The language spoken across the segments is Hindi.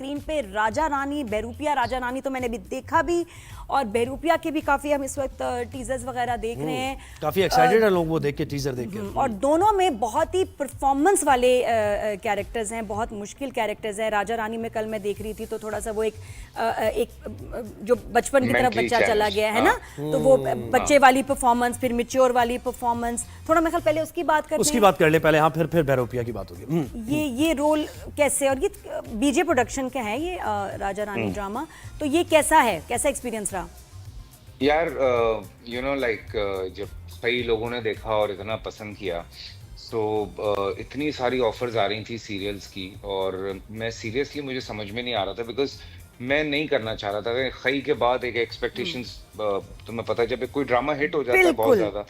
स्क्रीन पे राजा रानी, बहरूपिया राजा रानी तो मैंने भी देखा भी, और बहरूपिया के भी काफी हम इस वक्त टीजर्स वगैरह देख रहे हैं। काफी एक्साइटेड है लोग वो देख के, टीजर देख के। और दोनों में बहुत ही परफॉर्मेंस वाले कैरेक्टर्स हैं, बहुत मुश्किल कैरेक्टर्स हैं। राजा रानी में कल मैं देख रही थी तो थोड़ा सा वो एक जो बचपन की तरफ बच्चा चला गया है ना, तो वो बच्चे वाली परफॉर्मेंस, फिर मैच्योर वाली परफॉर्मेंस, थोड़ा मैं ख्याल पहले उसकी बात करते हैं। उसकी बात कर ले पहले, हाँ, फिर बहरूपिया की बात होगी। ये रोल कैसे, और ये बीजे प्रोडक्शन का है ये राजा रानी ड्रामा, तो ये कैसा है, कैसा एक्सपीरियंस रहा? यार यू नो लाइक जब कई लोगों ने देखा और इतना पसंद किया, तो इतनी सारी ऑफर्स आ रही थी सीरियल्स की, और मैं सीरियसली मुझे समझ में नहीं आ रहा था, बिकॉज मैं नहीं करना चाह रहा था। खई के बाद एक एक्सपेक्टेशंस, तुम्हें पता है जब कोई ड्रामा हिट हो जाता है बहुत ज्यादा,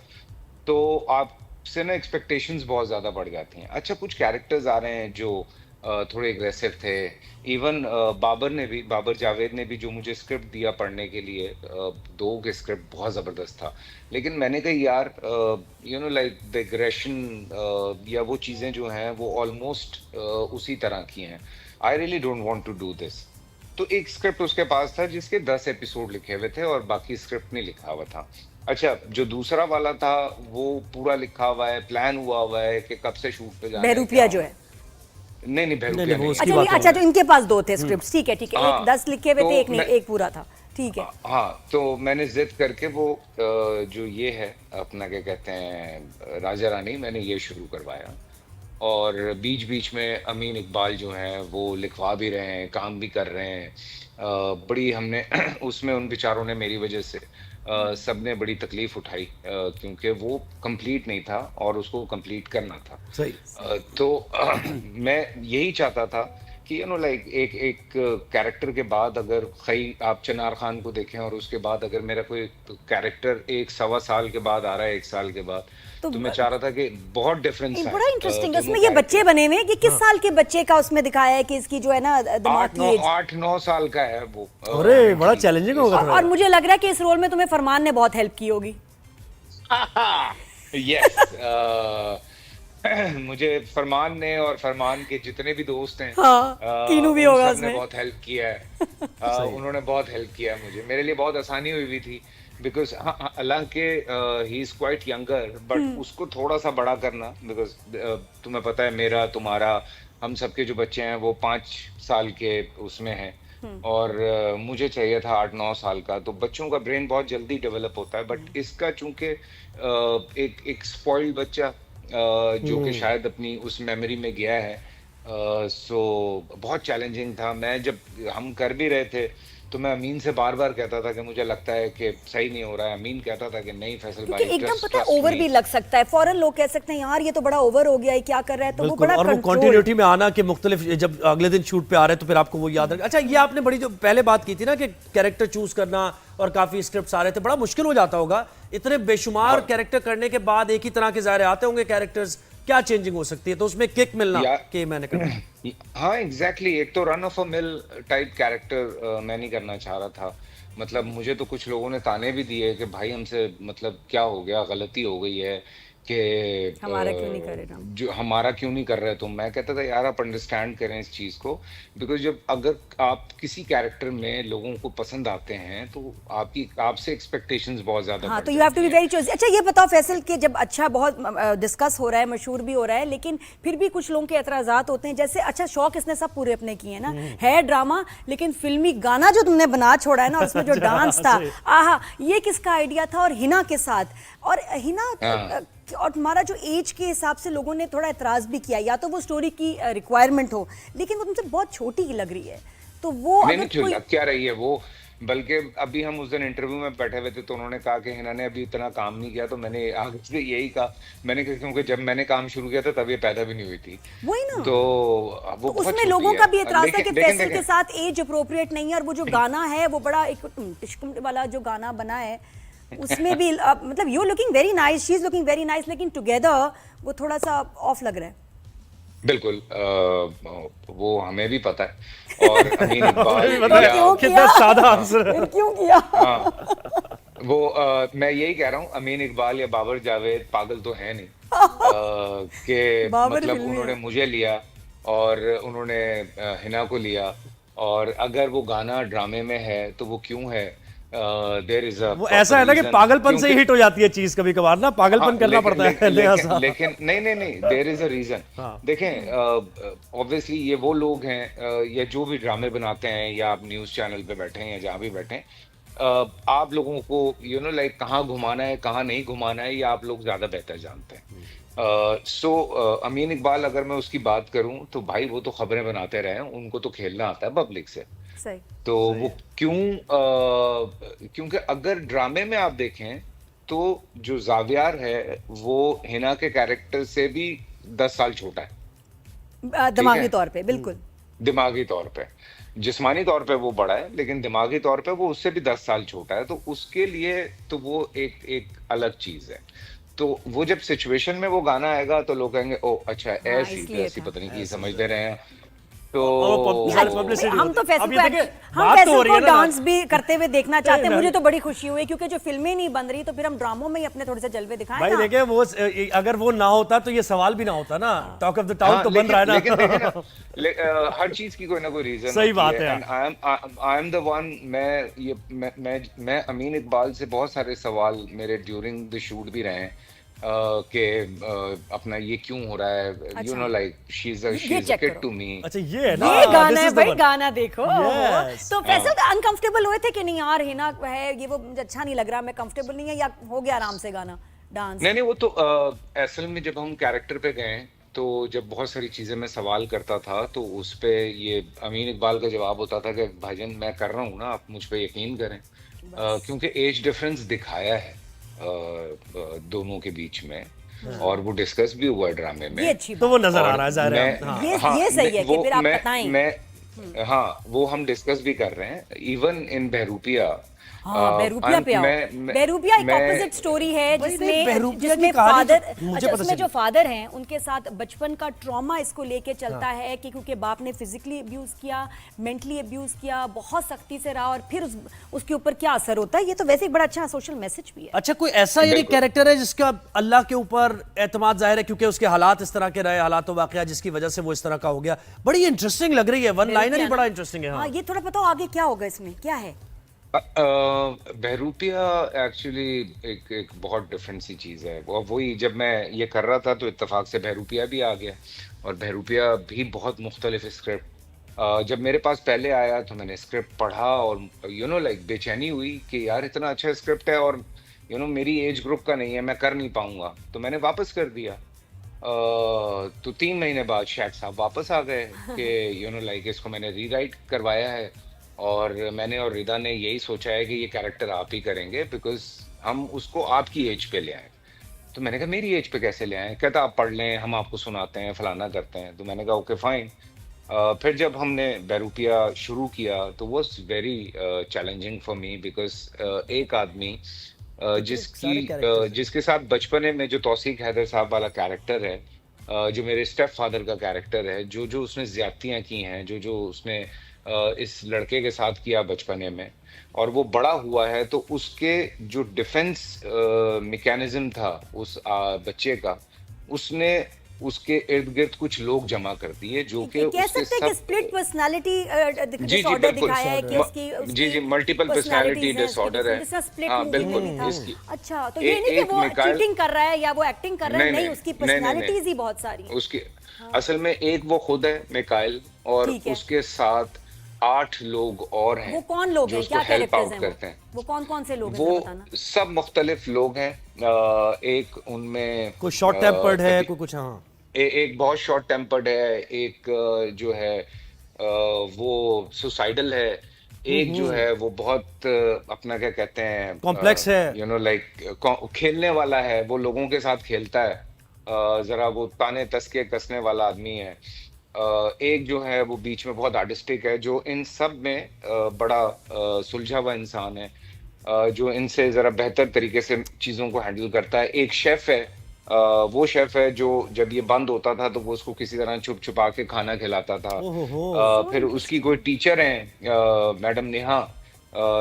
तो आपसे ना एक्सपेक्टेशंस बहुत ज्यादा बढ़ जाती हैं। अच्छा, कुछ कैरेक्टर्स आ रहे हैं जो थोड़े एग्रेसिव थे। इवन बाबर जावेद ने भी जो मुझे स्क्रिप्ट दिया पढ़ने के लिए, दो के स्क्रिप्ट बहुत ज़बरदस्त था, लेकिन मैंने कहा यार you know like the aggression या वो चीज़ें जो हैं वो ऑलमोस्ट उसी तरह की हैं। I really don't want to do this. तो एक स्क्रिप्ट उसके पास था जिसके 10 एपिसोड लिखे हुए थे और बाकी स्क्रिप्ट नहीं लिखा हुआ था। अच्छा, जो दूसरा वाला था वो पूरा लिखा हुआ है, प्लान हुआ है कि कब से शूट पे जाना है। बहरूपिया जो है, नहीं, बहरूपिया नहीं। अच्छा, तो इनके पास दो थे स्क्रिप्ट, ठीक है, एक 10 लिखे हुए थे, एक नहीं, एक पूरा था, ठीक है। हाँ, तो मैंने जिद करके वो जो ये है अपना क्या कहते हैं राजा रानी, मैंने ये शुरू करवाया, और बीच बीच में अमीन इकबाल जो हैं वो लिखवा भी रहे हैं, काम भी कर रहे हैं। बड़ी हमने उसमें उन बेचारों ने मेरी वजह से सबने बड़ी तकलीफ उठाई, क्योंकि वो कंप्लीट नहीं था और उसको कंप्लीट करना था। सही। तो मैं यही चाहता था कि यू नो लाइक एक कैरेक्टर के बाद अगर आप चिनार खान को देखें और उसके बाद अगर मेरा कोई कैरेक्टर 1-1.25 साल के बाद आ रहा है, 1 साल के बाद, तो मैं चाह रहा था कि बहुत डिफरेंस है। बड़ा इंटरेस्टिंग है उसमें, ये बच्चे बने हुए हैं कि किस साल के बच्चे का उसमें दिखाया है कि इसकी जो है ना दिमाग की एज 8-9 साल का है वो। अरे बड़ा चैलेंजिंग होगा। और मुझे लग रहा है कि इस रोल में तुम्हें फरमान ने बहुत हेल्प की होगी। यस, मुझे फरमान ने और फरमान के जितने भी दोस्त हैं, कीनू भी होगा उसमें, बहुत हेल्प किया है। उन्होंने बहुत हेल्प किया है मुझे, मेरे लिए बहुत आसानी हुई थी, बिकॉज हालांकि he is quite younger, but उसको थोड़ा सा बड़ा करना, बिकॉज तुम्हें पता है मेरा तुम्हारा हम सबके जो बच्चे हैं वो 5 साल के उसमें हैं, और मुझे चाहिए था 8-9 साल का। तो बच्चों का ब्रेन बहुत जल्दी डेवलप होता है, बट इसका चूंकि एक स्पॉइल्ड बच्चा जो कि शायद अपनी उस मेमोरी में गया है, सो बहुत चैलेंजिंग था। मैं जब हम कर भी रहे थे तो मैं अमीन से बार बार कहता था कि मुझे लगता है कि सही नहीं हो रहा है। अमीन कहता था कि नहीं फैसल भाई, एकदम पता है ओवर भी लग सकता है, फौरन लोग कह सकते हैं यार ये तो बड़ा ओवर हो गया है, क्या कर रहा है, तो वो बड़ा और वो कंटिन्यूटी में आना कि मुख्तलिफ जब अगले दिन शूट पे आ रहे हैं तो फिर आपको वो याद रखना। अच्छा, ये आपने बड़ी जो पहले बात की थी ना कि कैरेक्टर चूज करना और काफी स्क्रिप्ट्स आ रहे थे, बड़ा मुश्किल हो जाता होगा इतने बेशुमार कैरेक्टर करने के बाद। एक ही तरह के ज़ाहिर आते होंगे कैरेक्टर्स, क्या चेंजिंग हो सकती है, तो उसमें किक मिलना कि मैंने करना। हाँ एग्जैक्टली, एक तो run of a mill type character मैं नहीं करना चाह रहा था। मतलब मुझे तो कुछ लोगों ने ताने भी दिए कि भाई हमसे मतलब क्या हो गया, गलती हो गई है कि हमारा क्यों नहीं कर रहे, जो हमारा क्यों नहीं कर रहे। तो मैं कहता था यार आप अंडरस्टैंड करें इस चीज को, बिकॉज जब अगर आप किसी कैरेक्टर में लोगों को पसंद आते हैं तो आपसे एक्सपेक्टेशंस बहुत ज्यादा। हाँ, तो you have to be very choice. अच्छा, ये बताओ फैसल कि जब अच्छा बहुत डिस्कस हो रहा है, मशहूर भी हो रहा है, लेकिन फिर भी कुछ लोगों के एतराजात होते हैं, जैसे अच्छा शौक इसने सब पूरे अपने किए ना, है ड्रामा, लेकिन फिल्मी गाना जो तुमने बना छोड़ा है ना, उसमें जो डांस था, आहा, ये किसका आइडिया था? और हिना के साथ, और हिना और तुम्हारा जो एज के हिसाब से लोगों ने थोड़ा एतराज भी किया, या तो वो स्टोरी की रिक्वायरमेंट हो, लेकिन वो तुमसे बहुत छोटी लग रही है, तो वो नहीं क्यों लग क्या रही है वो। बल्कि अभी हम उस दिन इंटरव्यू में बैठे हुए थे तो उन्होंने कहा कि हिना ने अभी इतना काम नहीं किया, तो मैंने आगे से यही कहा, मैंने कहा क्योंकि जब मैंने काम शुरू किया था तब ये पैदा भी नहीं हुई थी। वही ना, तो वो तो उसमें लोगों का भी एतराज था कि फैसल के साथ एज अप्रोप्रिएट नहीं है, और वो जो गाना है वो बड़ा एक टिश्क वाला जो गाना बना है उसमें भी मतलब you looking very nice, she is looking very nice, लेकिन टुगेदर वो थोड़ा सा ऑफ लग रहा है। बिल्कुल, वो हमें भी पता है। और अमीन इकबाल कितना सादा आंसर है, क्यों किया? वो मैं यही कह रहा हूँ, अमीन इकबाल या बाबर जावेद पागल तो है नहीं कि मतलब उन्होंने मुझे लिया और उन्होंने हिना को लिया, और अगर वो गाना ड्रामे में है तो वो क्यों है, देयर इज अ वो ऐसा है ना कि रीजन, पागलपन से ही क्योंकि हिट हो जाती है चीज, कभी कभार ना पागलपन करना लेकिन पड़ता है लेकिन नया लेकिन सा। लेकिन नहीं नहीं नहीं, देयर इज अ रीजन। हाँ। देखें, ऑब्वियसली ये वो लोग हैं, या जो भी ड्रामे बनाते हैं, या आप न्यूज चैनल पे बैठे हैं या जहां भी बैठे हैं, आप लोगों को लाइक कहाँ घुमाना है कहाँ नहीं घुमाना है, ये आप लोग ज्यादा बेहतर जानते हैं। सो अमीन इकबाल, अगर मैं उसकी बात करूं तो भाई वो तो खबरें बनाते रहे हैं, उनको तो खेलना आता है पब्लिक से। सही। तो सही वो है। क्यों, क्योंकि अगर ड्रामे में आप देखें तो जो जावियार है वो हिना के कैरेक्टर से भी 10 साल छोटा है। ठीक दिमागी है, तौर पे बिल्कुल। दिमागी तौर पे, जिस्मानी तौर पे वो बड़ा है, लेकिन दिमागी तौर पे वो उससे भी 10 साल छोटा है, तो उसके लिए तो वो एक एक अलग चीज है। तो वो जब सिचुएशन में वो गाना आएगा तो लोग कहेंगे ओ अच्छा हाँ, ऐसी तो इसलिए ऐसी, था। पता नहीं की समझ दे रहे हैं। तो और वो नहीं, पब्लिसिटी हम तो होती है। फैसल अब को ये देखिए, हम बात तो फैसल हो रही को है ना। डांस भी करते हुए देखना चाहते हैं। नहीं, मुझे तो बड़ी खुशी हुई क्योंकि जो फिल्में नहीं बन रही तो फिर हम ड्रामों में ही अपने थोड़े से जलवे दिखाएं भाई ना। देखिए वो अगर वो ना होता तो ये सवाल भी ना होता ना। टॉक ऑफ द टाउन हाँ, तो बन रहा है लेकिन देखे ना। ना, हर चीज की कोई ना कोई रीजन सही होती बात है। है। And I am the one, मैं अमीन इकबाल से बहुत सारे सवाल मेरे ड्यूरिंग द शूट भी रहे हैं, कि अपना ये क्यों हो रहा है, अच्छा, लाइक शी इज ये अ चेक किड करो। To me. अच्छा ये है ना, ये गाना this है is the भाई, one. गाना देखो। Yes. तो फैसल अनकंफर्टेबल हुए थे कि नहीं यार, हिना है ये वो मुझे अच्छा नहीं लग रहा, मैं कंफर्टेबल नहीं है, या हो गया आराम से गाना डांस? नहीं नहीं, वो तो असल में जब हम कैरेक्टर पे गए तो जब बहुत सारी चीजें मैं सवाल करता था तो उस पे ये अमीन इकबाल का जवाब होता था कि भाईजान मैं कर रहा हूँ ना, आप मुझ पे यकीन करें। क्योंकि एज डिफरेंस दिखाया है दोनों के बीच में, और वो डिस्कस भी हुआ है ड्रामे में। ये अच्छी तो वो नजर आ और रहा है ज़ाहिर है। मैं, हाँ। ये सही है कि वो फिर आप बताएं। हाँ, वो हम डिस्कस भी कर रहे हैं, इवन इन बहरूपिया। हाँ, बहरूपिया पे आओ। बहरूपिया एक ऑपोजिट स्टोरी है भाई जिसमें नहीं, बहरूपिया की जिसमें कहानी फादर, तो मुझे अच्छा पता उसमें चली। जो फादर हैं उनके साथ बचपन का ट्रॉमा इसको लेके चलता है कि क्योंकि बाप ने फिजिकली अब्यूज किया, मेंटली अब्यूज किया, बहुत सख्ती से रहा, और फिर उसके ऊपर क्या असर होता है। ये तो वैसे एक बड़ा अच्छा सोशल मैसेज भी है। अच्छा कोई ऐसा यानी बिल्कुल। कैरेक्टर है जिसका अल्लाह के ऊपर एतमाद जाहिर है क्योंकि उसके हालात इस तरह के रहे, हालात वाकया जिसकी वजह से वो इस तरह का हो गया। बड़ी इंटरेस्टिंग लग रही है, वन लाइनर ही बड़ा इंटरेस्टिंग है। हाँ, हाँ। ये थोड़ा बताओ आगे क्या होगा इसमें, क्या है? बहरूपिया एक्चुअली एक बहुत डिफरेंट सी चीज है। और वही जब मैं ये कर रहा था तो इत्तेफाक से बहरूपिया भी आ गया, और बहरूपिया भी बहुत मुख्तलिफ स्क्रिप्ट। जब मेरे पास पहले आया तो मैंने स्क्रिप्ट पढ़ा और लाइक बेचैनी हुई कि यार इतना अच्छा स्क्रिप्ट है और मेरी एज ग्रुप का नहीं है, मैं कर नहीं पाऊंगा, तो मैंने वापस कर दिया। तो 3 महीने बाद शेख साहब वापस आ गए कि लाइक इसको मैंने रीराइट करवाया है, और मैंने और रिदा ने यही सोचा है कि ये कैरेक्टर आप ही करेंगे, बिकॉज हम उसको आपकी एज पे ले आए। तो मैंने कहा मेरी एज पे कैसे ले आए? कहता आप पढ़ लें, हम आपको सुनाते हैं, फलाना करते हैं। तो मैंने कहा ओके फाइन। फिर जब हमने बहरूपिया शुरू किया तो was very challenging for me, because एक आदमी जिसके साथ बचपने में जो तौसीक हैदर साहब वाला कैरेक्टर है, जो मेरे स्टेप फादर का कैरेक्टर है, जो जो उसने ज्यादतियां की हैं, जो जो उसने इस लड़के के साथ किया बचपने में, और वो बड़ा हुआ है, तो उसके जो डिफेंस मैकेनिज्म था उस बच्चे का, उसने उसके इर्द गिर्द कुछ लोग जमा कर दिए जो कि कह उसके सकते हैं कि सब। स्प्लिट पर्सनालिटी जी जी डिसऑर्डर बिल्कुल, दिखाया है कि उसकी जी जी मल्टीपल पर्सनालिटी डिसऑर्डर है। स्प्लिट हाँ मूवी बिल्कुल, में था। इसकी अच्छा, तो ये नहीं कि एक वो मिकाइल, चीटिंग कर रहा है या वो एक्टिंग कर रहा है, नहीं, उसकी नहीं, नहीं, पर्सनालिटीज ही बहुत सारी हैं। उसकी असल में एक वो खुद है मिकाइल, और ठीक है। उसके साथ 8 लोग और हैं वो कौन लोग जो हैं, उसको क्या हेल्प कैरेक्टर्स आउट हैं करते हैं। वो कौन कौन से लोग हैं, वो जरा बताना। सब मुख्तलिफ लोग हैं। एक उनमें कोई शॉर्ट टेम्पर्ड है, कोई कुछ। हाँ, एक बहुत शॉर्ट टेम्पर्ड है, एक जो है वो सुसाइडल है, एक जो है वो बहुत अपना क्या कहते हैं कॉम्प्लेक्स है। लाइक खेलने वाला है, वो लोगों के साथ खेलता है, जरा वो ताने तस्के कसने वाला आदमी है। एक जो है वो बीच में बहुत आर्टिस्टिक है, जो इन सब में बड़ा सुलझा हुआ इंसान है, जो इनसे जरा बेहतर तरीके से चीजों को हैंडल करता है। एक शेफ है, वो शेफ है जो जब ये बंद होता था तो वो उसको किसी तरह छुप छुपा के खाना खिलाता था। फिर उसकी कोई टीचर है मैडम नेहा,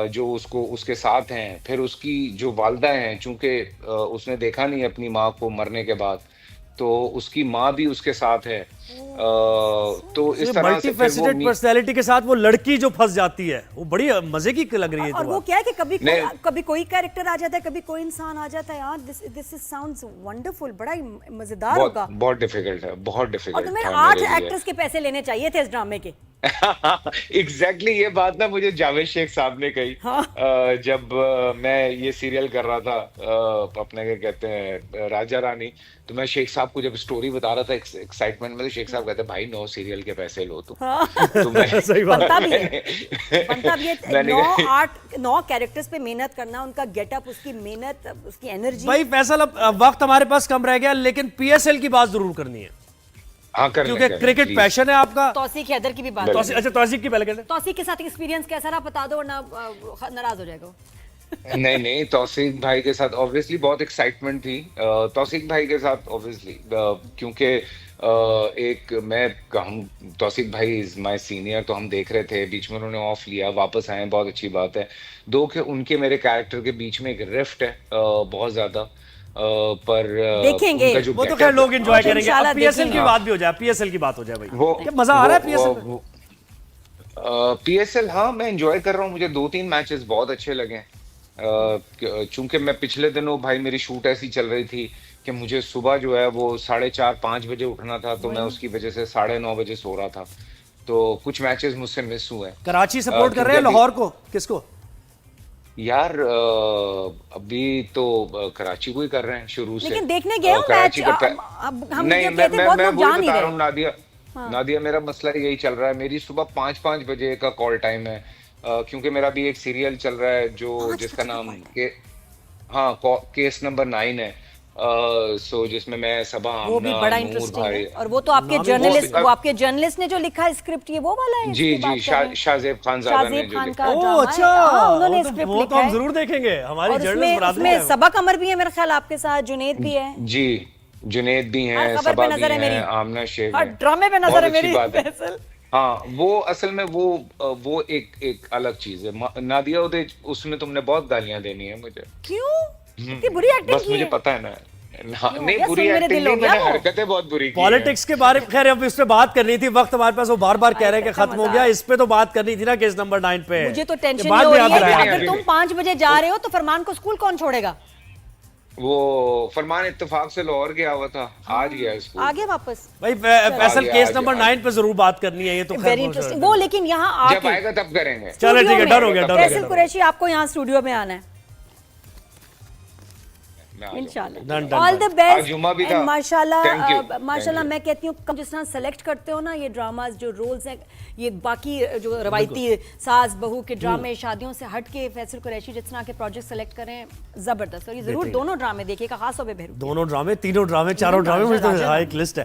जो उसको उसके साथ हैं। फिर उसकी जो वालदा हैं, चूंकि उसने देखा नहीं अपनी माँ को मरने के बाद, तो उसकी माँ भी उसके साथ है। तो इस तरह मल्टी से फिर वो फैसेटेड पर्सनैलिटी के साथ वो लड़की जो फंस जाती है वो बड़ी मजे की लग रही है और तो वो बात। क्या है कि कभी नहीं। कभी कोई कैरेक्टर आ जाता है, कभी कोई इंसान आ जाता है यार। दिस इज साउंड्स वंडरफुल, बड़ा ही मजेदार बहुत होगा। बहुत डिफिकल्ट है, बहुत और डिफिकल्ट तुम्हें था 8 मेरे लिए। एक्टर्स के पैसे लेने चाहिए थे इस ड्रामे के। एग्जैक्टली ये बात ना मुझे जावेद शेख साहब ने कही। हाँ। जब मैं ये सीरियल कर रहा था, अपने क्या कहते हैं, राजा रानी, तो मैं शेख साहब को जब स्टोरी बता रहा था एक्साइटमेंट में, तो शेख साहब कहते भाई 9 सीरियल के पैसे लो तुम। हाँ। तो मैं सही बात बनता भी है, बनता भी है। मैंने 9 कैरेक्टर्स पे मेहनत करना, उनका गेटअप, उसकी मेहनत, उसकी एनर्जी। भाई फैसल, अब वक्त हमारे पास कम रह गया, लेकिन पीएसएल की बात जरूर करनी है हाँ कर क्योंकि क्रिकेट पैशन है आपका। तौसीक हैदर की भी बात बिल्कुल। है। अच्छा तौसीक की पहले कहते हैं। तौसीक के साथ एक्सपीरियंस कैसा रहा बता दो, वरना नाराज हो जाएगा वो। नहीं नहीं, तौसीक भाई के साथ ऑब्वियसली बहुत एक्साइटमेंट थी। तौसीक भाई के साथ ऑब्वियसली क्योंकि हम तौसीक भाई इज माय सीनियर, तो हम देख रहे थे, बीच में उन्होंने ऑफ लिया, वापस आए, बहुत अच्छी बात है। दो के उनके मेरे कैरेक्टर के बीच में एक रिफ्ट है बहुत ज्यादा, पर देखेंगे। उनका जो वो तो getup खैर लोग है, एंजॉय करेंगे। इंशाल्लाह अब पीएसएल की देखेंगे। बात भी हो जाए, पीएसएल की बात हो जाए भाई। वो क्या मजा आ रहा है पीएसएल में? पीएसएल, हाँ मैं एंजॉय कर रहा हूँ। मुझे 2-3 मैचेस बहुत अच्छे लगे। चूंकि मैं पिछले दिनों भाई मेरी शूट ऐसी चल रही थी कि मुझे सुबह जो है वो 4:30-5 बजे उठना था, तो मैं उसकी वजह से 9:30 बजे सो रहा था, तो कुछ मैचेस मुझसे मिस हुए। कराची सपोर्ट कर रहे हैं, क्योंकि लाहौर को, किसको? यार अभी तो कराची को ही कर रहे हैं शुरू से। लेकिन देखने गए हो कराची मैच? का अब हम नहीं, ये मैं कहते हैं, बहुत मैं लोग वही जा नहीं बता रहा रहे। हूँ नादिया। नादिया, मेरा मसला यही चल रहा है, मेरी सुबह 5-5 बजे का कॉल टाइम है, क्योंकि मेरा भी एक सीरियल चल रहा है जो 5 जिसका बजे का नाम call के हाँ केस नंबर 9 है। सो जिसमें मैं सबा, वो भी आमना, बड़ा नूर इंटरेस्टिंग भाई। है। और वो तो आपके जर्नलिस्ट, वो- वो आपके जर्नलिस्ट ने जो लिखा है स्क्रिप्ट, ये वो वाला है जी जिसकी बात जी, कर रहे हैं? शाहजेब खानजादा ने शाहजेब जो खान लिखा का है। ड्रामा ओह है। अच्छा, हाँ, उन्होंने वो तो स्क्रिप्ट वो तो लिखा हम है। जरूर देखेंगे, हमारी और जर्नलिस्ट बरादरी है। उसमें सबा कमर भी है मेरे ख्याल, आपके साथ जुनेद भी है। जी, जुनेद भी हर हैं, खबर सबा पे भी नजर है मेरी। हैं, आमना शेख हर है। ड्रामे पे बहुत नजर है अच्छी मेरी। बात है। फैसल। हाँ, वो असल में वो एक अलग चीज है। नादिया उदय, उसमें तुमने बहुत गालियां देनी है मुझे। क्यों? इतनी बुरी एक्टिंग बस की मुझे है। पता है ना। नहीं, यार, बुरी सुन, मेरे एक्टिंग दिल हो नहीं, गया मैंने वो। हरकतें बहुत बुरी की हैं। पॉलिटिक्स के बारे में खैर अब इस पे बात करनी थी, वक्त हमारे पास वो बार बार कह रहे हैं कि खत्म हो गया, इस पे तो बात करनी थी ना, केस नंबर 9 पे। मुझे तो ये टेंशन बात ये हो भी रही याद है कि रहा है। अगर तुम 5 बजे जा रहे हो तो फरमान को स्कूल कौन छोड़ेगा? वो फरमान इत्तेफाक से लाहौर गया हुआ था, आज गया स्कूल। आगे वापस। भाई फैसल, आगे, केस आगे, नंबर आगे। 9 पे जरूर बात करनी है, ये तो खैर वेरी बहुत इंटरेस्टिंग। सारा- वो लेकिन यहाँ जब आके आएगा तब करेंगे। चलो ठीक है, स्टूडियो डन हो गया, में, डन हो फैसल गया। कुरैशी, आपको यहाँ स्टूडियो में आना है मैं आ जाऊंगा। इंशाल्लाह। Done, ऑल द आज बेस्ट। जुम्मा भी था। माशाल्लाह, Thank you, माशाल्लाह thank you। मैं कहती हूँ जिस तरह सेलेक्ट करते हो ना ये ड्रामास, जो रोल्स हैं, ये बाकी जो रवायती सास बहू के ड्रामे, शादियों से हट के फैसल कुरैशी जिस तरह के प्रोजेक्ट सेलेक्ट करें, जबरदस्त। और ये जरूर दोनों ड्रामे देखिएगा, खास तौर पे बहरूप। दोनों ड्रामे, तीनों ड्रामे, चारों ड्रामे, मुझे तो राजा- हाँ, एक लिस्ट है।